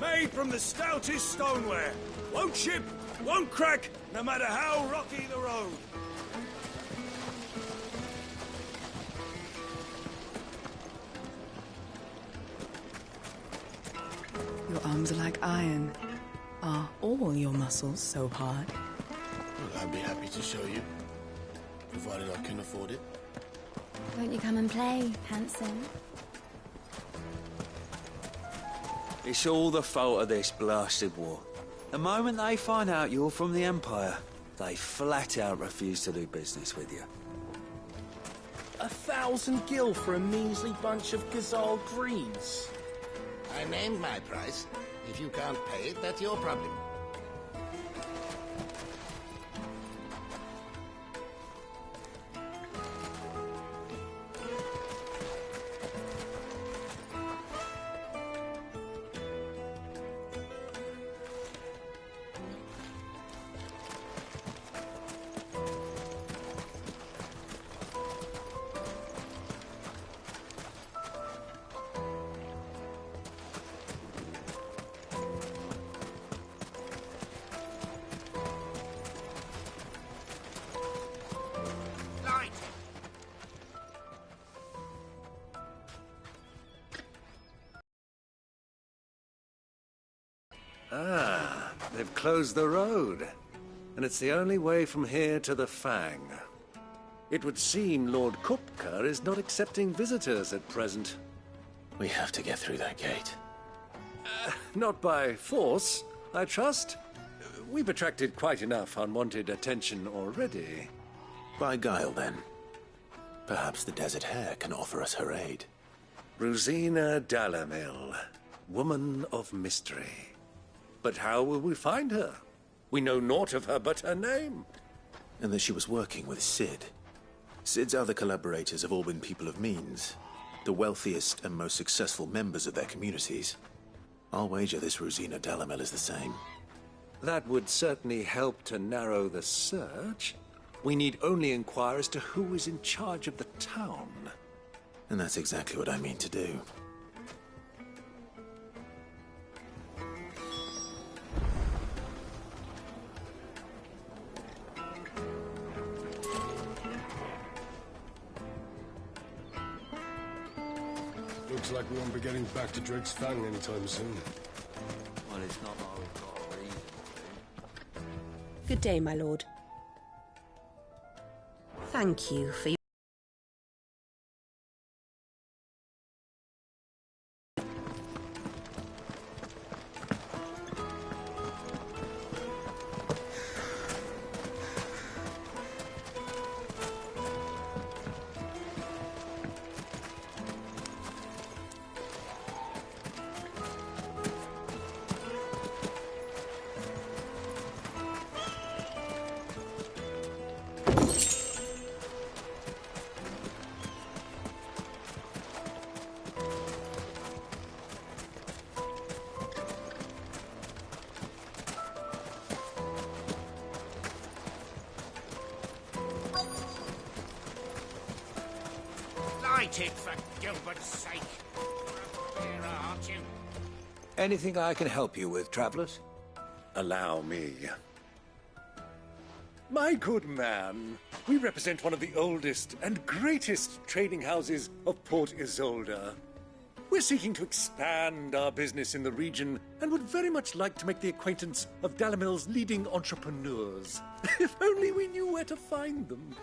Made from the stoutest stoneware. Won't chip, won't crack, no matter how rocky the road. Your arms are like iron. Are all your muscles so hard? Well, I'd be happy to show you, provided I can afford it. Won't you come and play, handsome? It's all the fault of this blasted war. The moment they find out you're from the Empire, they flat out refuse to do business with you. 1,000 gil for a measly bunch of Gazal greens. I named my price. If you can't pay it, that's your problem. Ah, they've closed the road. And it's the only way from here to the Fang. It would seem Lord Kupka is not accepting visitors at present. We have to get through that gate. Not by force, I trust. We've attracted quite enough unwanted attention already. By guile, then. Perhaps the Desert Hare can offer us her aid. Rosina Dalamil, woman of mystery. But how will we find her? We know naught of her but her name. And that she was working with Cid. Cid's other collaborators have all been people of means, the wealthiest and most successful members of their communities. I'll wager this Rosina Dalamil is the same. That would certainly help to narrow the search. We need only inquire as to who is in charge of the town. And that's exactly what I mean to do. Looks like we won't be getting back to Drake's Fang anytime soon. Well, it's not like we've got a reason to. Good day, my lord. Thank you for your... Light it, for Gilbert's sake. You're a bearer, aren't you? Anything I can help you with, travelers? Allow me. My good man, we represent one of the oldest and greatest trading houses of Port Isolde. We're seeking to expand our business in the region and would very much like to make the acquaintance of Dalamil's leading entrepreneurs. If only we knew where to find them.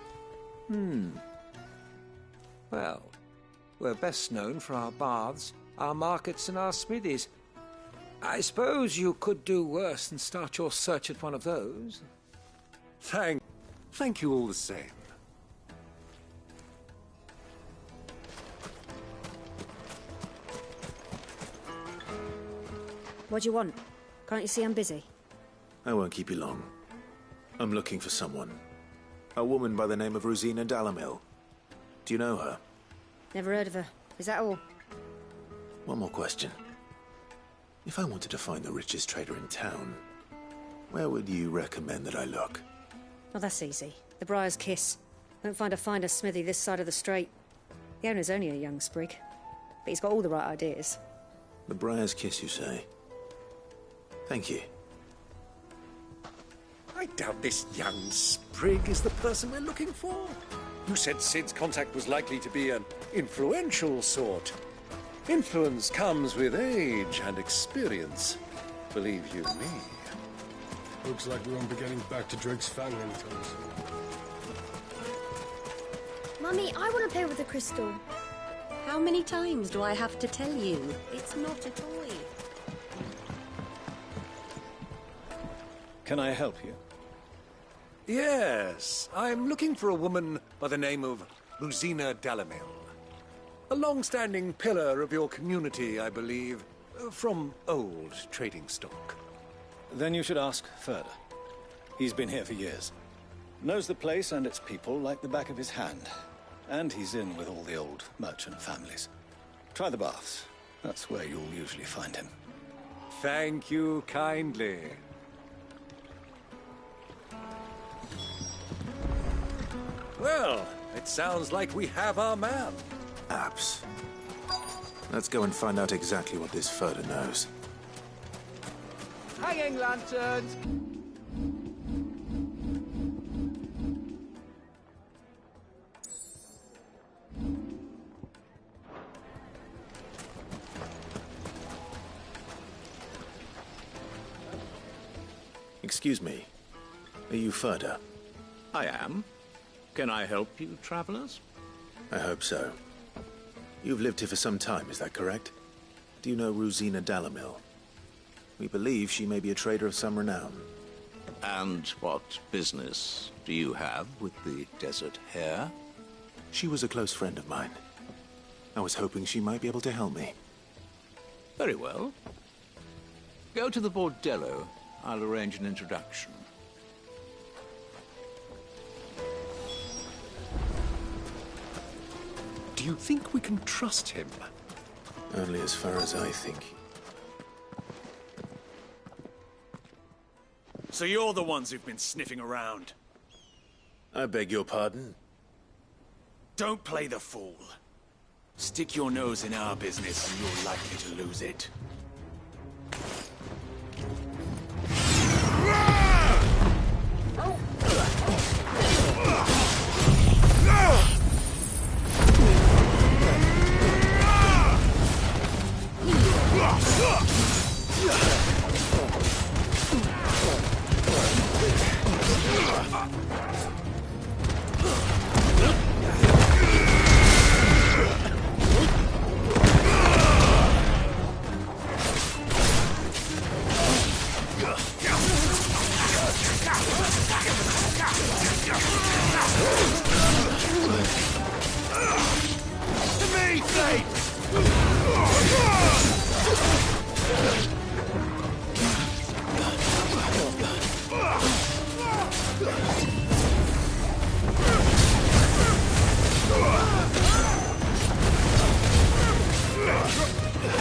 Well, we're best known for our baths, our markets, and our smithies. I suppose you could do worse than start your search at one of those. Thank you all the same. What do you want? Can't you see I'm busy? I won't keep you long. I'm looking for someone. A woman by the name of Rosina Dalamil. Do you know her? Never heard of her. Is that all? One more question. If I wanted to find the richest trader in town, where would you recommend that I look? Oh, that's easy. The Briar's Kiss. Won't find a finer smithy this side of the strait. The owner's only a young sprig, but he's got all the right ideas. The Briar's Kiss, you say? Thank you. I doubt this young sprig is the person we're looking for. You said Sid's contact was likely to be an influential sort. Influence comes with age and experience. Believe you me. Looks like we won't be getting back to Drake's Fang anytime soon. Mummy, I want to play with the crystal. How many times do I have to tell you? It's not a toy. Can I help you? Yes, I'm looking for a woman by the name of Rosina Dalamil. A long-standing pillar of your community, I believe, from old trading stock. Then you should ask Ferda. He's been here for years. Knows the place and its people like the back of his hand. And he's in with all the old merchant families. Try the baths. That's where you'll usually find him. Thank you kindly. Well, it sounds like we have our man. Perhaps. Let's go and find out exactly what this Ferda knows. Hanging lanterns! Excuse me. Are you Ferda? I am. Can I help you, travelers? I hope so. You've lived here for some time, is that correct? Do you know Rosina Dalamil? We believe she may be a trader of some renown. And what business do you have with the Desert Hare? She was a close friend of mine. I was hoping she might be able to help me. Very well. Go to the Bordello. I'll arrange an introduction. Do you think we can trust him? Only as far as I think. So you're the ones who've been sniffing around? I beg your pardon? Don't play the fool. Stick your nose in our business and you're likely to lose it.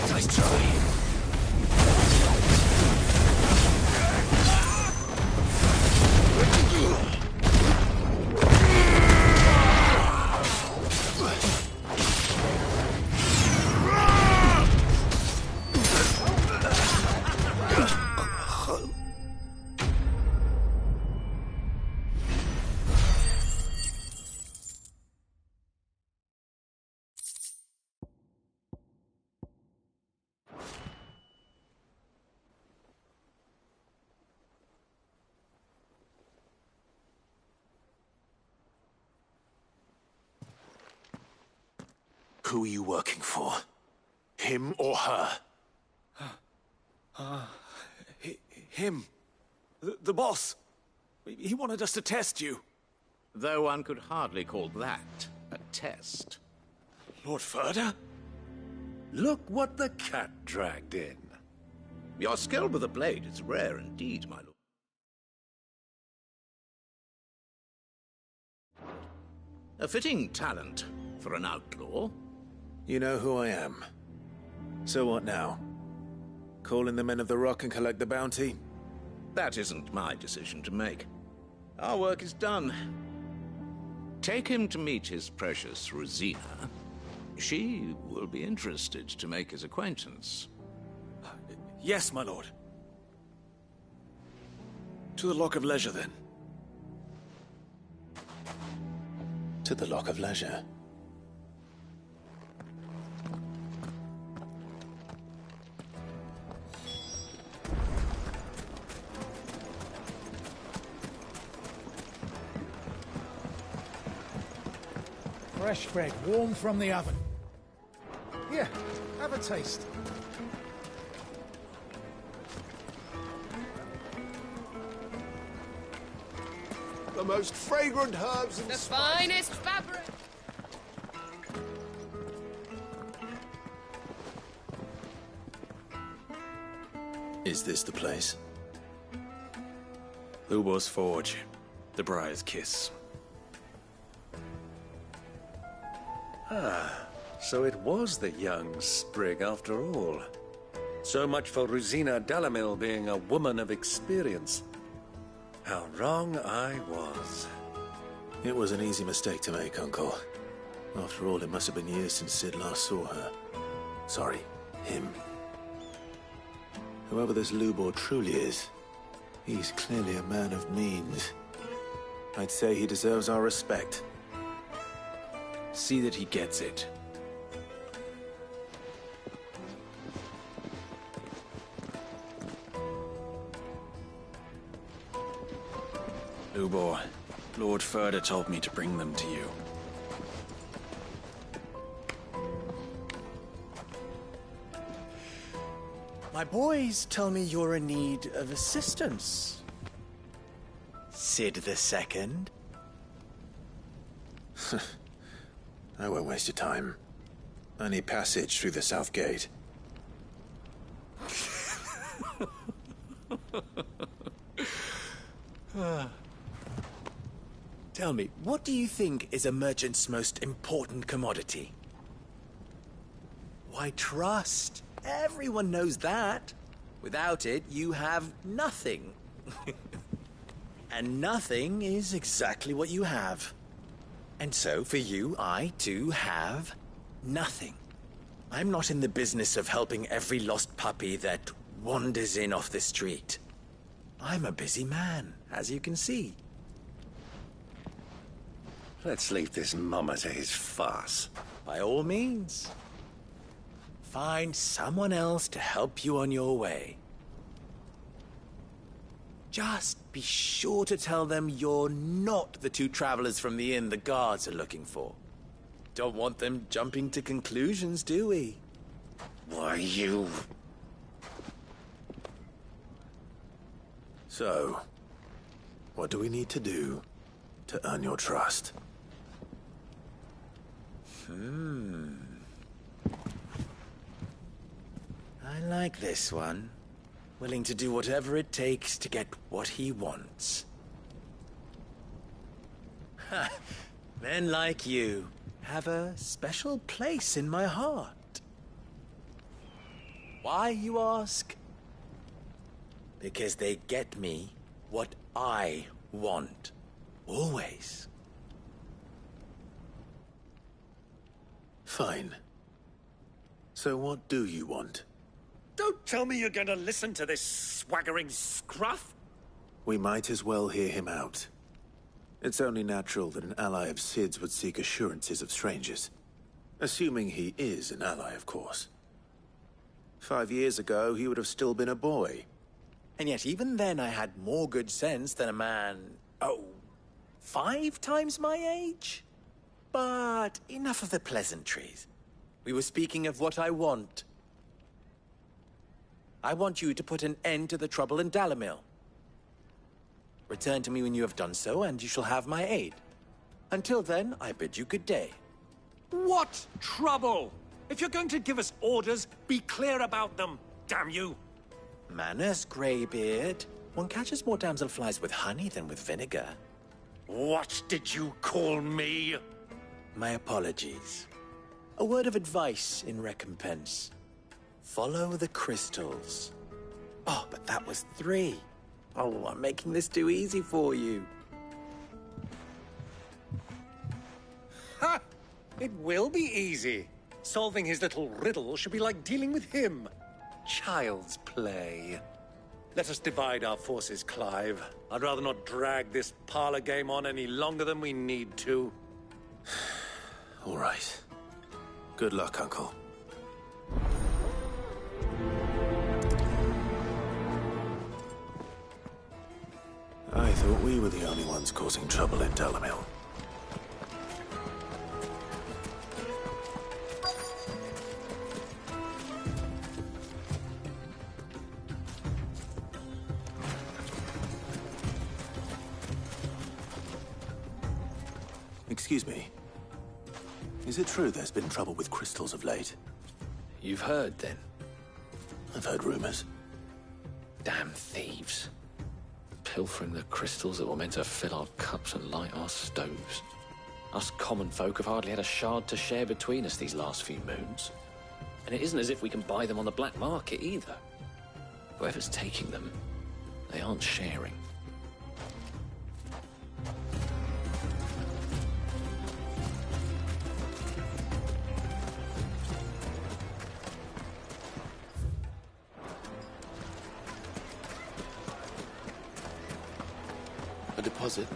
Nice try. Who are you working for? Him or her? Him. The boss. He wanted us to test you. Though one could hardly call that a test. Lord Ferda? Look what the cat dragged in. Your skill with the blade is rare indeed, my lord. A fitting talent for an outlaw. You know who I am. So what now? Call in the Men of the Rock and collect the bounty? That isn't my decision to make. Our work is done. Take him to meet his precious Rosina. She will be interested to make his acquaintance. Yes, my lord. To the Lock of Leisure, then. To the Lock of Leisure. Fresh bread, warm from the oven. Here, have a taste. The most fragrant herbs and The finest fabric. Is this the place? Lubor's Forge. The Briar's Kiss. Ah, so it was the young sprig after all. So much for Rosina Dalamil being a woman of experience. How wrong I was. It was an easy mistake to make, Uncle. After all, it must have been years since Sid last saw her. Sorry, him. Whoever this Lubor truly is, he's clearly a man of means. I'd say he deserves our respect. See that he gets it. Lubor, Lord Furder told me to bring them to you. My boys tell me you're in need of assistance. Sid the Second? I won't waste your time. I need passage through the south gate. Tell me, what do you think is a merchant's most important commodity? Why, trust. Everyone knows that. Without it, you have nothing. And nothing is exactly what you have. And so, for you, I, too, have nothing. I'm not in the business of helping every lost puppy that wanders in off the street. I'm a busy man, as you can see. Let's leave this mummer to his farce. By all means. Find someone else to help you on your way. Just be sure to tell them you're not the two travelers from the inn the guards are looking for. Don't want them jumping to conclusions, do we? Why, you... So, what do we need to do to earn your trust? I like this one. Willing to do whatever it takes to get what he wants. Ha! Men like you have a special place in my heart. Why, you ask? Because they get me what I want. Always. Fine. So what do you want? Don't tell me you're going to listen to this swaggering scruff! We might as well hear him out. It's only natural that an ally of Sid's would seek assurances of strangers. Assuming he is an ally, of course. 5 years ago, he would have still been a boy. And yet even then I had more good sense than a man... 5 times my age? But enough of the pleasantries. We were speaking of what I want. I want you to put an end to the trouble in Dalamil. Return to me when you have done so, and you shall have my aid. Until then, I bid you good day. What trouble? If you're going to give us orders, be clear about them, damn you! Manners, Greybeard. One catches more damselflies with honey than with vinegar. What did you call me? My apologies. A word of advice in recompense. Follow the crystals. Oh, but that was 3. Oh, I'm making this too easy for you. Ha! It will be easy. Solving his little riddle should be like dealing with him. Child's play. Let us divide our forces, Clive. I'd rather not drag this parlor game on any longer than we need to. All right. Good luck, Uncle. I thought we were the only ones causing trouble in Dalamil. Excuse me. Is it true there's been trouble with crystals of late? You've heard, then? I've heard rumors. Damn thieves. Pilfering the crystals that were meant to fill our cups and light our stoves. Us common folk have hardly had a shard to share between us these last few moons. And it isn't as if we can buy them on the black market either. Whoever's taking them, they aren't sharing. A deposit?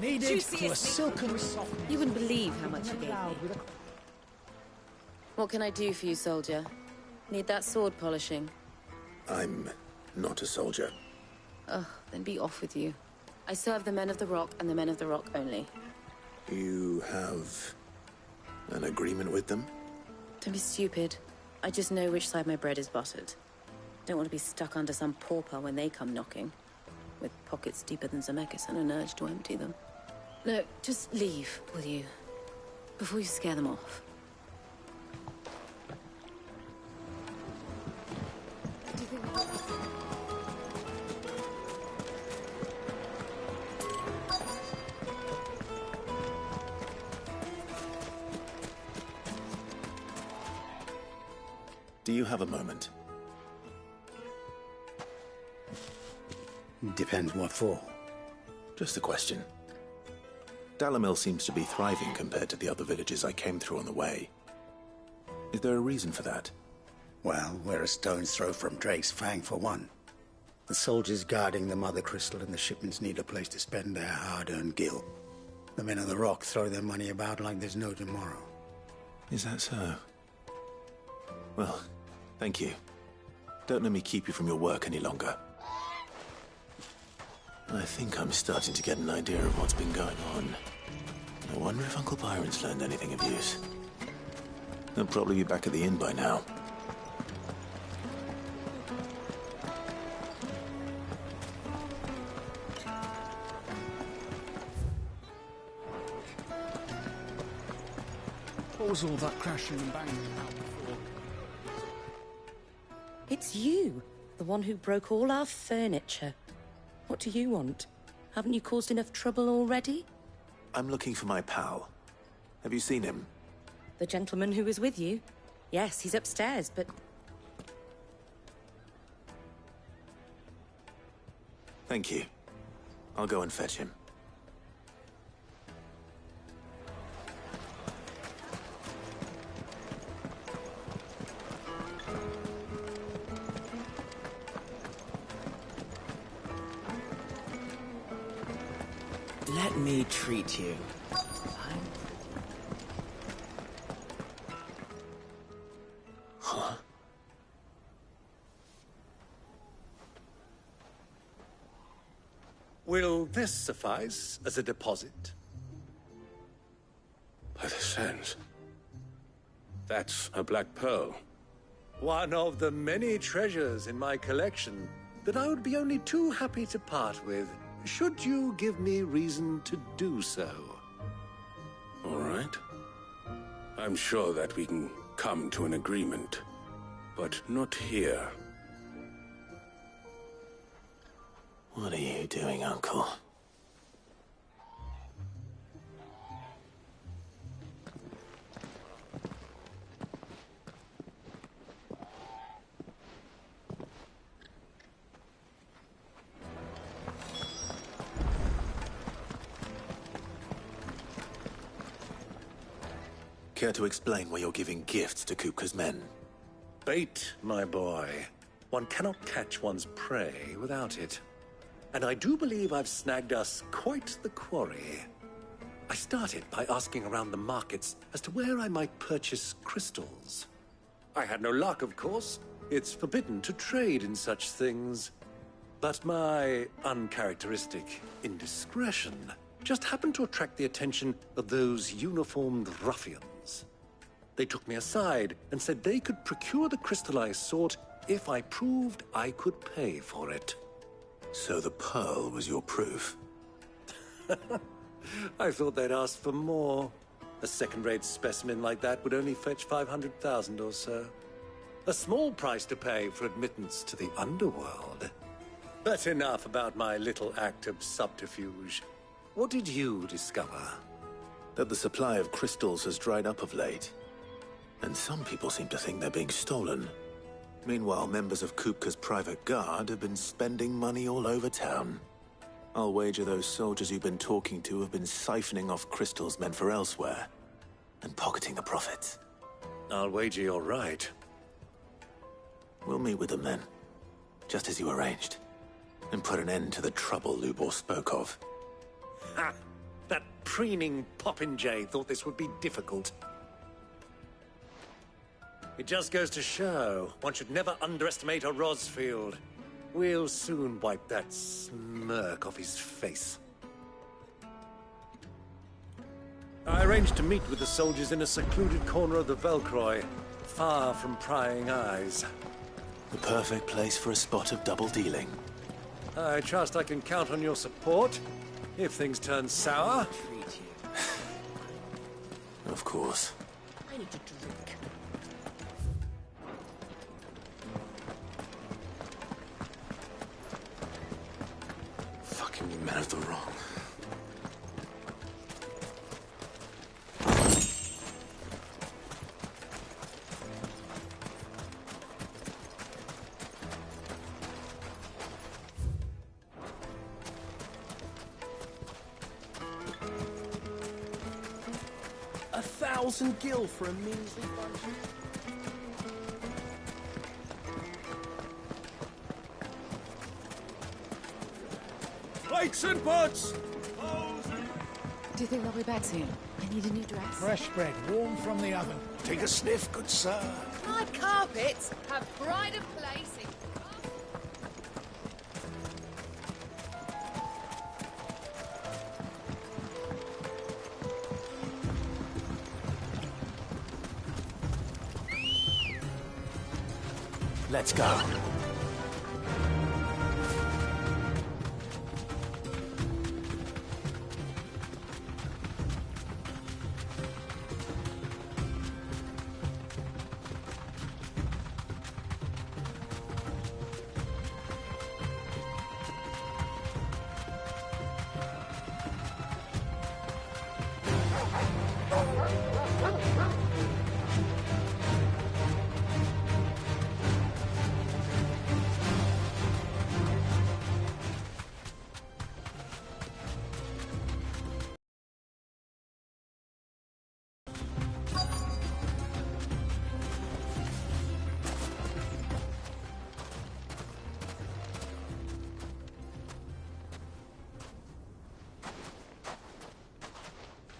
Needed to a silken softness. You wouldn't believe how much you gave me. What can I do for you, soldier? Need that sword polishing? I'm not a soldier. Ugh, then be off with you. I serve the men of the Rock and the men of the Rock only. You have an agreement with them? Don't be stupid. I just know which side my bread is buttered. Don't want to be stuck under some pauper when they come knocking. With pockets deeper than Zemeckis and an urge to empty them. No, just leave, will you? Before you scare them off. Do you have a moment? Depends what for. Just a question. Dalamil seems to be thriving compared to the other villages I came through on the way. Is there a reason for that? Well, we're a stone's throw from Drake's Fang, for one. The soldiers guarding the Mother Crystal and the shipments need a place to spend their hard-earned gil. The men of the Rock throw their money about like there's no tomorrow. Is that so? Well, thank you. Don't let me keep you from your work any longer. I think I'm starting to get an idea of what's been going on. I wonder if Uncle Byron's learned anything of use. He'll probably be back at the inn by now. What was all that crashing and banging about before? It's you, the one who broke all our furniture. What do you want? Haven't you caused enough trouble already? I'm looking for my pal. Have you seen him? The gentleman who was with you? Yes, he's upstairs, but... Thank you. I'll go and fetch him. Let me treat you. Huh? Will this suffice as a deposit? By the sands. That's a black pearl. One of the many treasures in my collection that I would be only too happy to part with, should you give me reason to do so. All right. I'm sure that we can come to an agreement, but not here. What are you doing, Uncle? Care to explain why you're giving gifts to Kupka's men? Bait, my boy. One cannot catch one's prey without it. And I do believe I've snagged us quite the quarry. I started by asking around the markets as to where I might purchase crystals. I had no luck, of course. It's forbidden to trade in such things. But my uncharacteristic indiscretion just happened to attract the attention of those uniformed ruffians. They took me aside and said they could procure the crystal I sought if I proved I could pay for it. So the pearl was your proof? I thought they'd ask for more. A second-rate specimen like that would only fetch 500,000 or so. A small price to pay for admittance to the underworld. But enough about my little act of subterfuge. What did you discover? That the supply of crystals has dried up of late. And some people seem to think they're being stolen. Meanwhile, members of Kupka's private guard have been spending money all over town. I'll wager those soldiers you've been talking to have been siphoning off crystals meant for elsewhere, and pocketing the profits. I'll wager you're right. We'll meet with them then, just as you arranged, and put an end to the trouble Lubor spoke of. Ha! That preening popinjay thought this would be difficult. It just goes to show, one should never underestimate a Rosfield. We'll soon wipe that smirk off his face. I arranged to meet with the soldiers in a secluded corner of the Velcroy, far from prying eyes. The perfect place for a spot of double dealing. I trust I can count on your support, if things turn sour. Of course. I need to drink. Fucking men of the wrong. $1,000 for a measly budget. Plates and pots! Do you think they'll be back soon? I need a new dress. Fresh bread, warm from the oven. Take a sniff, good sir. My carpets have pride of place in... Let's go.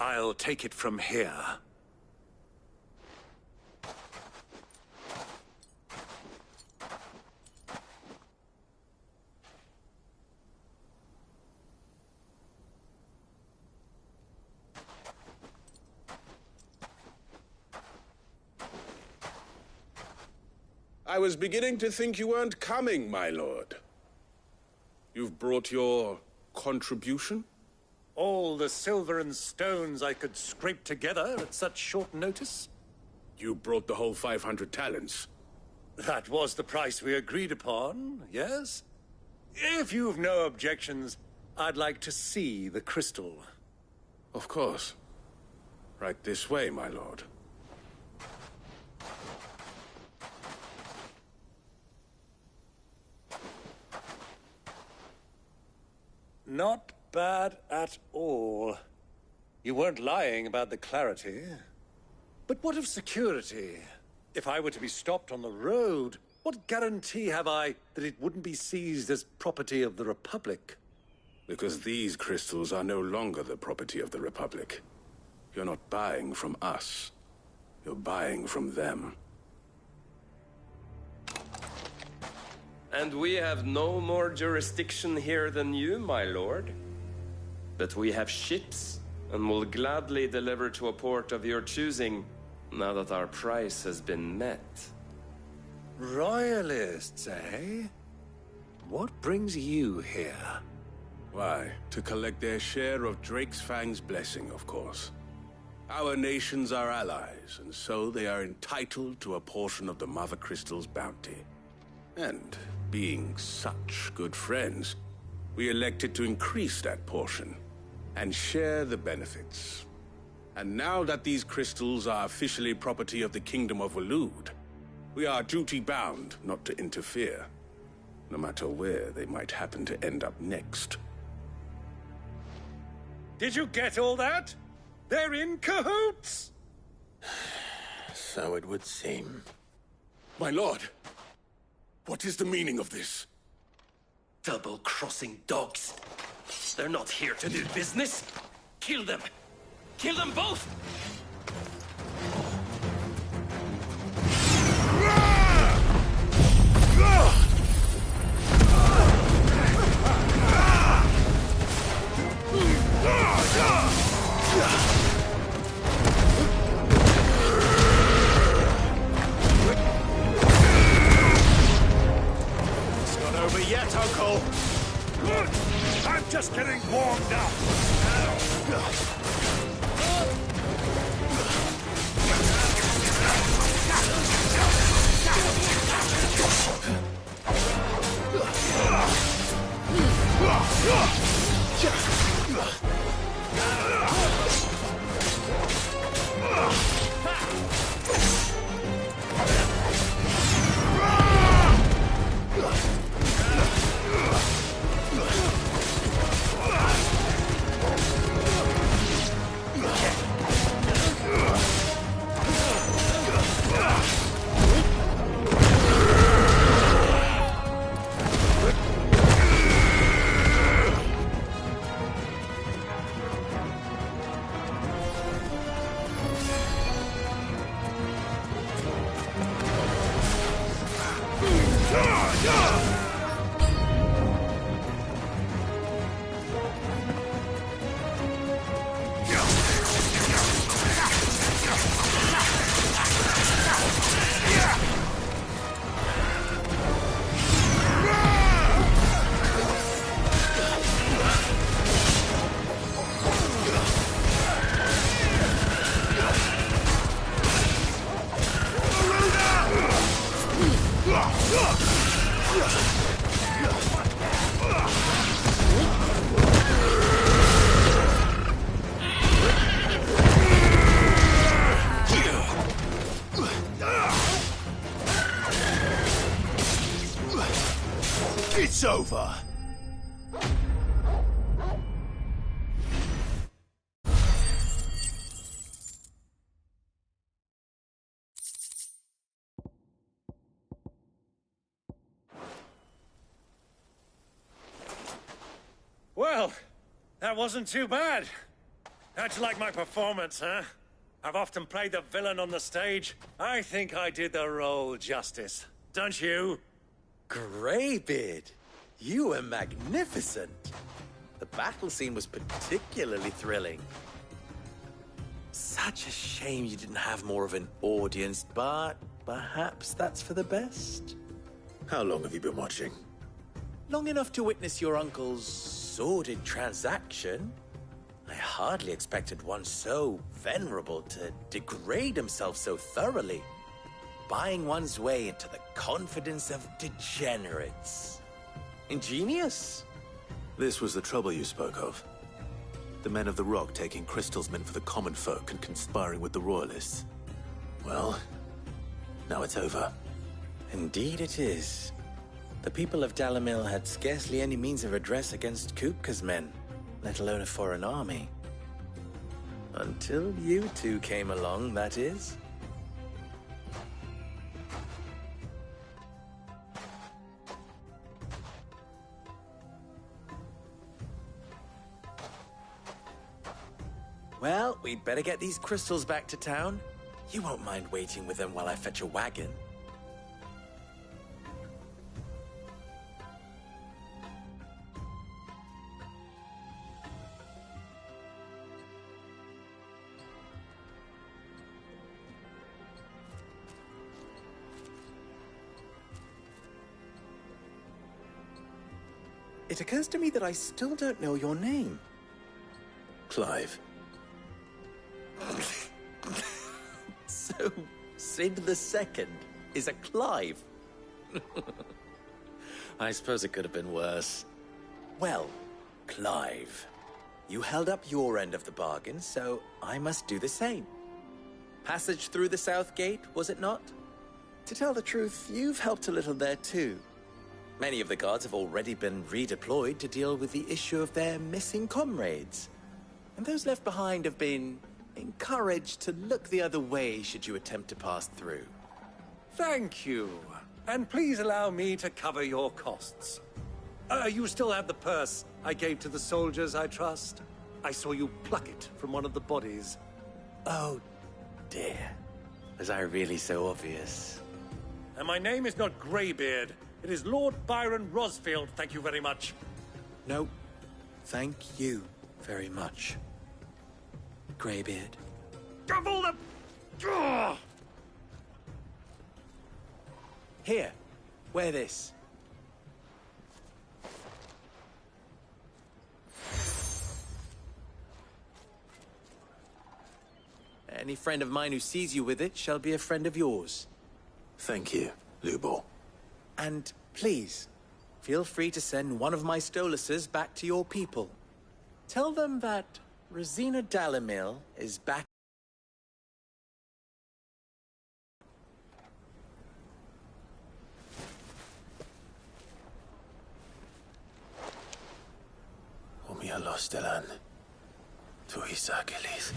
I'll take it from here. I was beginning to think you weren't coming, my lord. You've brought your contribution? All the silver and stones I could scrape together at such short notice? You brought the whole 500 talents. That was the price we agreed upon, yes? If you've no objections, I'd like to see the crystal. Of course. Right this way, my lord. Not bad at all. You weren't lying about the clarity. But what of security? if I were to be stopped on the road, what guarantee have I that it wouldn't be seized as property of the Republic? Because these crystals are no longer the property of the Republic. You're not buying from us. You're buying from them. And we have no more jurisdiction here than you, my lord. But we have ships, and will gladly deliver to a port of your choosing, now that our price has been met. Royalists, eh? What brings you here? Why, to collect their share of Drake's Fang's blessing, of course. Our nations are allies, and so they are entitled to a portion of the Mother Crystal's bounty. And, being such good friends, we elected to increase that portion and share the benefits. And now that these crystals are officially property of the Kingdom of Waloed, we are duty-bound not to interfere, no matter where they might happen to end up next. Did you get all that? They're in cahoots! So it would seem. My lord, what is the meaning of this? Double-crossing dogs. They're not here to do business. Kill them. Kill them both! It's not over yet, Uncle. Good! I'm just getting warmed up. It's over. Well, that wasn't too bad. How'd you like my performance, huh? I've often played the villain on the stage. I think I did the role justice. Don't you? Greybeard, you were magnificent. The battle scene was particularly thrilling. Such a shame you didn't have more of an audience, but perhaps that's for the best. How long have you been watching? Long enough to witness your uncle's sordid transaction. I hardly expected one so venerable to degrade himself so thoroughly, buying one's way into the confidence of degenerates. Ingenious. This was the trouble you spoke of. The men of the Rock taking crystals meant for the common folk and conspiring with the Royalists. Well, now it's over. Indeed it is. The people of Dalamil had scarcely any means of redress against Kupka's men, let alone a foreign army. Until you two came along, that is. Well, we'd better get these crystals back to town. You won't mind waiting with them while I fetch a wagon. It occurs to me that I still don't know your name. Clive. So, Sid the Second is a Clive. I suppose it could have been worse. Well, Clive, you held up your end of the bargain, so I must do the same. Passage through the South Gate, was it not? To tell the truth, you've helped a little there too. Many of the guards have already been redeployed to deal with the issue of their missing comrades. And those left behind have been encouraged to look the other way should you attempt to pass through. Thank you. And please allow me to cover your costs. You still have the purse I gave to the soldiers, I trust? I saw you pluck it from one of the bodies. Oh, dear. Was I really so obvious? And my name is not Greybeard. It is Lord Byron Rosfield, thank you very much. No, thank you very much, Greybeard. Gavel the... Ugh! Here, wear this. Any friend of mine who sees you with it shall be a friend of yours. Thank you, Lubor. And please, feel free to send one of my Stoluses back to your people. Tell them that Rosina Dalamil is back. Omia Lostelan. Tuisa Gelis.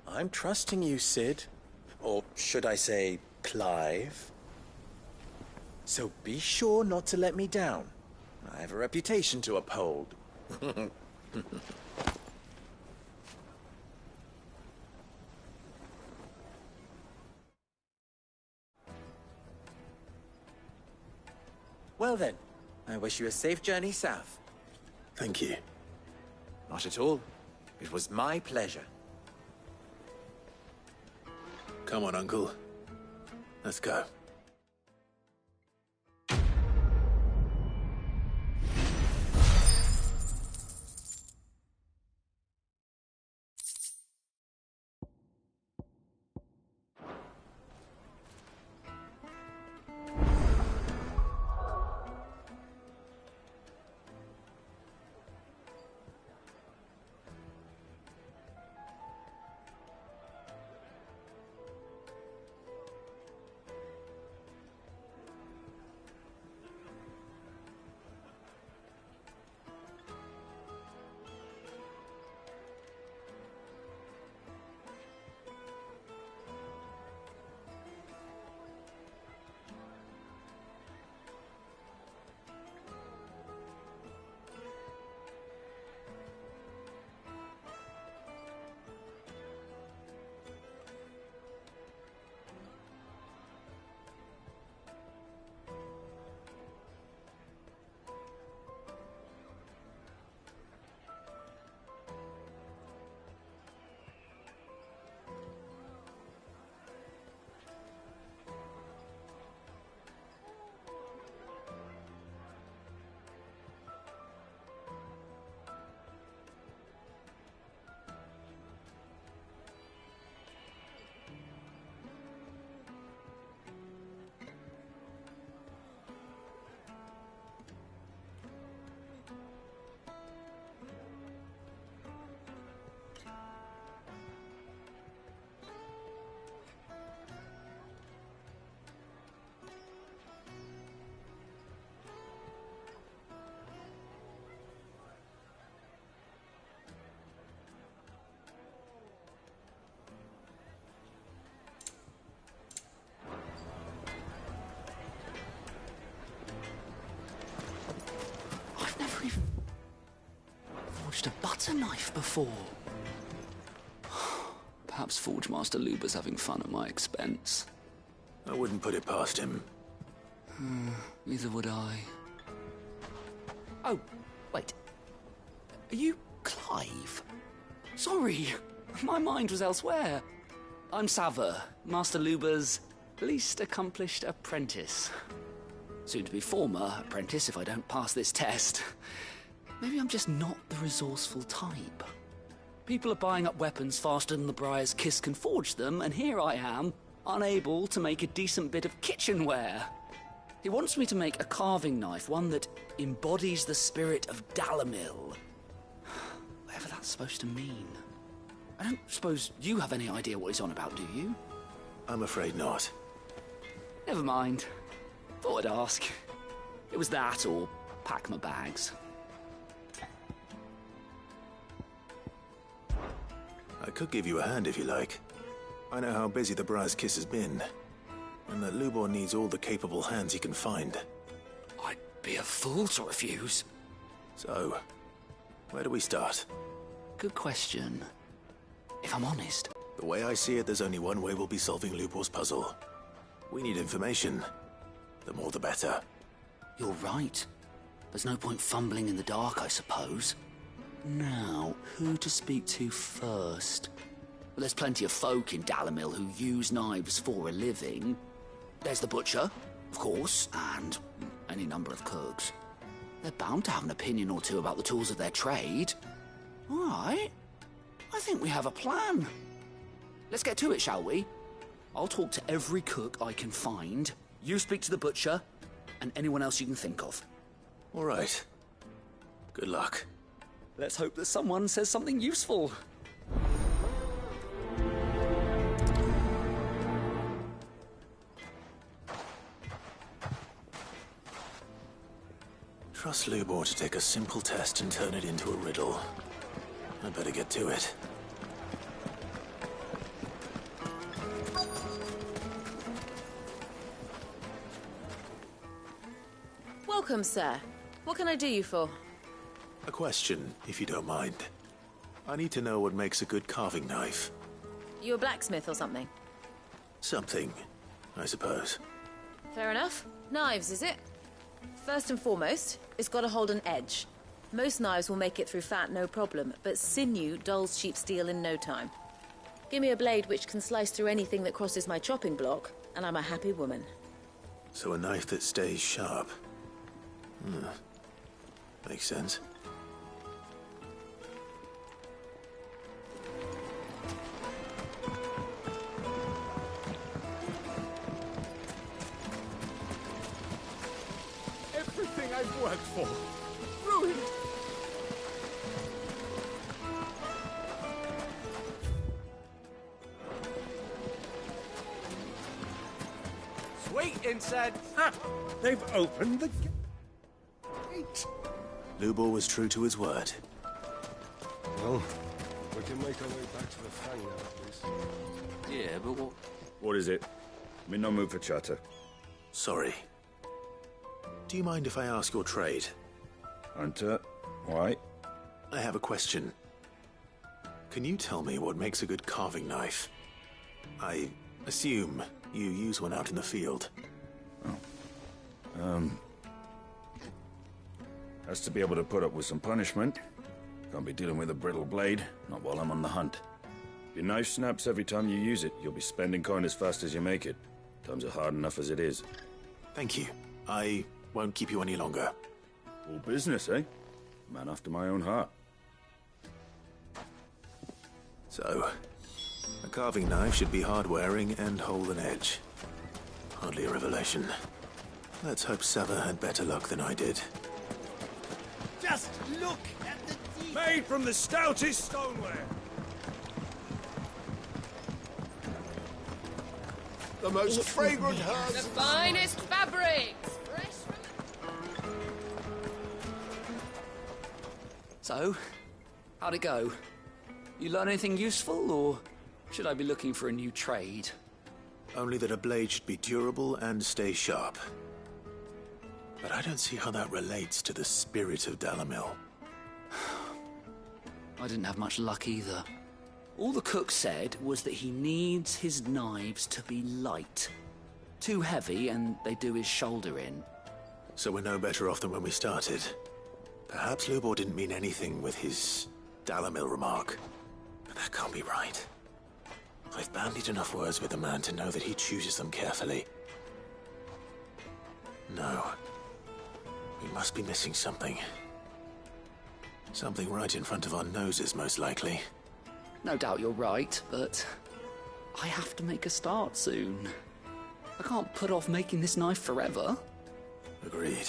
I'm trusting you, Sid. Or should I say, Clive. So be sure not to let me down. I have a reputation to uphold. Well then, I wish you a safe journey south. Thank you. Not at all. It was my pleasure. Come on, Uncle. Let's go. touched a butter knife before. Perhaps Forge Master Luber's having fun at my expense. I wouldn't put it past him. Neither would I. Oh, wait. Are you Clive? Sorry, my mind was elsewhere. I'm Sava, Master Luber's least accomplished apprentice. Soon to be former apprentice if I don't pass this test. Maybe I'm just not the resourceful type. People are buying up weapons faster than the Briar's Kiss can forge them, and here I am, unable to make a decent bit of kitchenware. He wants me to make a carving knife, one that embodies the spirit of Dalamil. Whatever that's supposed to mean. I don't suppose you have any idea what he's on about, do you? I'm afraid not. Never mind. Thought I'd ask. It was that or pack my bags. I could give you a hand if you like. I know how busy the Briar's Kiss has been, and that Lubor needs all the capable hands he can find. I'd be a fool to refuse. So, where do we start? Good question. If I'm honest. The way I see it, there's only one way we'll be solving Lubor's puzzle. We need information. The more the better. You're right. There's no point fumbling in the dark, I suppose. Now, who to speak to first? Well, there's plenty of folk in Dalamil who use knives for a living. There's the butcher, of course, and any number of cooks. They're bound to have an opinion or two about the tools of their trade. All right. I think we have a plan. Let's get to it, shall we? I'll talk to every cook I can find. You speak to the butcher, and anyone else you can think of. All right. Good luck. Let's hope that someone says something useful. Trust Lubor to take a simple test and turn it into a riddle. I'd better get to it. Welcome, sir. What can I do you for? A question, if you don't mind. I need to know what makes a good carving knife. You a blacksmith or something? Something, I suppose. Fair enough. Knives, is it? First and foremost, it's got to hold an edge. Most knives will make it through fat, no problem, but sinew dulls cheap steel in no time. Give me a blade which can slice through anything that crosses my chopping block, and I'm a happy woman. So a knife that stays sharp. Makes sense. Everything I've worked for, ruined. Sweet incense! Ha! They've opened the gate. Lubor was true to his word. Well, we can make our way back to the Fang now, at least. Yeah, but what... What is it? I'm in no mood for chatter. Sorry. Do you mind if I ask your trade? Hunter, why? I have a question. Can you tell me what makes a good carving knife? I assume you use one out in the field. Has to be able to put up with some punishment. Can't be dealing with a brittle blade, not while I'm on the hunt. If your knife snaps every time you use it, you'll be spending coin as fast as you make it. Times are hard enough as it is. Thank you. I won't keep you any longer. All business, eh? Man after my own heart. So, a carving knife should be hard-wearing and hold an edge. Hardly a revelation. Let's hope Sava had better luck than I did. Just look at the teeth. Made from the stoutest stoneware. The most fragrant The herbs. finest fabrics, fresh from So, how'd it go? You learn anything useful, or should I be looking for a new trade? Only that a blade should be durable and stay sharp. But I don't see how that relates to the spirit of Dalamil. I didn't have much luck either. All the cook said was that he needs his knives to be light. Too heavy and they do his shoulder in. So we're no better off than when we started. Perhaps Lubor didn't mean anything with his Dalamil remark. But that can't be right. I've bandied enough words with the man to know that he chooses them carefully. No. We must be missing something. Something right in front of our noses, most likely. No doubt you're right, but I have to make a start soon. I can't put off making this knife forever. Agreed.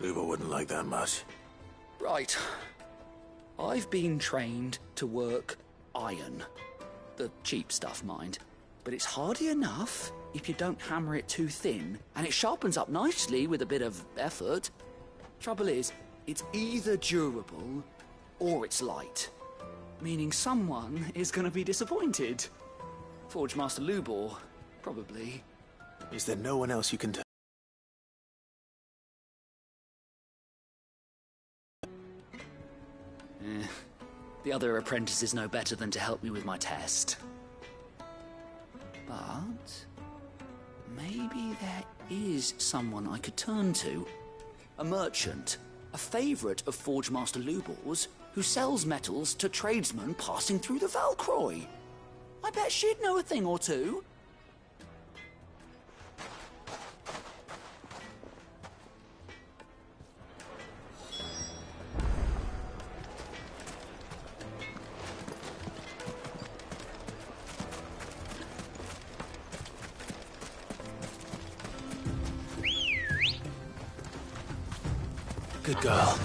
Lubor wouldn't like that much. Right. I've been trained to work iron. The cheap stuff, mind. But it's hardy enough if you don't hammer it too thin, and it sharpens up nicely with a bit of effort. Trouble is, it's either durable or it's light. Meaning someone is going to be disappointed. Forge Master Lubor, probably. Is there no one else you can tell? The other apprentice is no better than to help me with my test. But maybe there is someone I could turn to. A merchant, a favourite of Forge Master Lubor's, who sells metals to tradesmen passing through the Valcroy. I bet she'd know a thing or two. Good girl.